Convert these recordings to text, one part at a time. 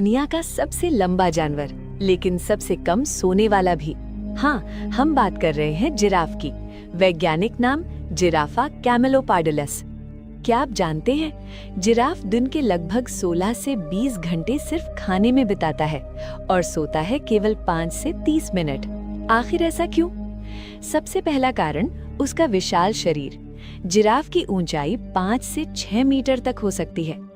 दुनिया का सबसे लंबा जानवर, लेकिन सबसे कम सोने वाला भी। हाँ, हम बात कर रहे हैं जिराफ की। वैज्ञानिक नाम जिराफा कैमेलोपार्डुलस। क्या आप जानते हैं, जिराफ दिन के लगभग 16 से 20 घंटे सिर्फ खाने में बिताता है और सोता है केवल 5 से 30 मिनट। आखिर ऐसा क्यों? सबसे पहला कारण उसका विशाल शरीर। जिराफ की ऊंचाई 5 से 6 मीटर तक हो सकती है।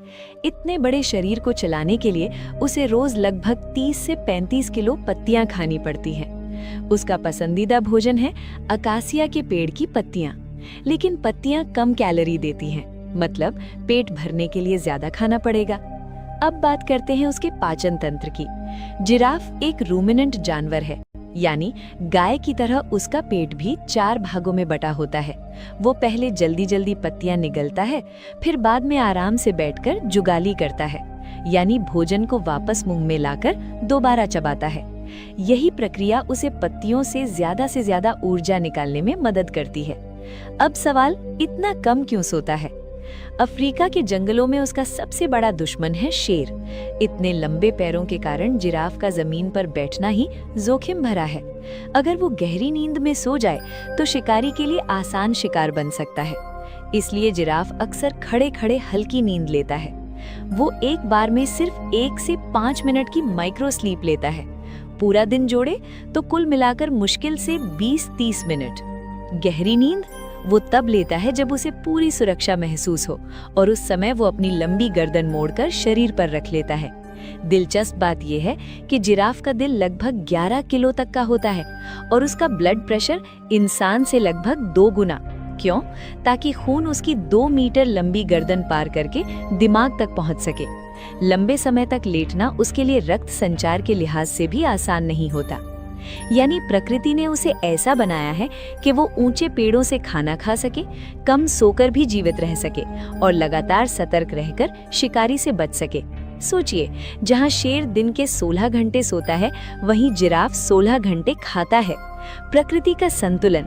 इतने बड़े शरीर को चलाने के लिए उसे रोज लगभग 30 से 35 किलो पत्तियां खानी पड़ती हैं। उसका पसंदीदा भोजन है अकासिया के पेड़ की पत्तियां, लेकिन पत्तियां कम कैलोरी देती हैं, मतलब पेट भरने के लिए ज्यादा खाना पड़ेगा। अब बात करते हैं उसके पाचन तंत्र की। जिराफ एक रूमिनेंट जानवर है, यानी गाय की तरह उसका पेट भी 4 भागों में बटा होता है। वो पहले जल्दी जल्दी पत्तियां निगलता है, फिर बाद में आराम से बैठकर जुगाली करता है, यानी भोजन को वापस मुंह में लाकर दोबारा चबाता है। यही प्रक्रिया उसे पत्तियों से ज्यादा ऊर्जा निकालने में मदद करती है। अब सवाल, इतना कम क्यों सोता है? अफ्रीका के जंगलों में उसका सबसे बड़ा दुश्मन है शेर। इतने लंबे पैरों के कारण जिराफ का जमीन पर बैठना ही जोखिम भरा है। अगर वो गहरी नींद में सो जाए तो शिकारी के लिए आसान शिकार बन सकता है। इसलिए जिराफ अक्सर खड़े खड़े हल्की नींद लेता है। वो एक बार में सिर्फ 1 से 5 मिनट की माइक्रो स्लीप लेता है। पूरा दिन जोड़े तो कुल मिलाकर मुश्किल से 20-30 मिनट। गहरी नींद वो तब लेता है जब उसे पूरी सुरक्षा महसूस हो, और उस समय वो अपनी लंबी गर्दन मोड़कर शरीर पर रख लेता है। दिलचस्प बात यह है कि जिराफ का दिल लगभग 11 किलो तक का होता है और उसका ब्लड प्रेशर इंसान से लगभग 2 गुना। क्यों? ताकि खून उसकी 2 मीटर लंबी गर्दन पार करके दिमाग तक पहुंच सके। लंबे समय तक लेटना उसके लिए रक्त संचार के लिहाज से भी आसान नहीं होता। यानी प्रकृति ने उसे ऐसा बनाया है कि वो ऊंचे पेड़ों से खाना खा सके, कम सोकर भी जीवित रह सके और लगातार सतर्क रहकर शिकारी से बच सके। सोचिए, जहां शेर दिन के 16 घंटे सोता है, वहीं जिराफ 16 घंटे खाता है। प्रकृति का संतुलन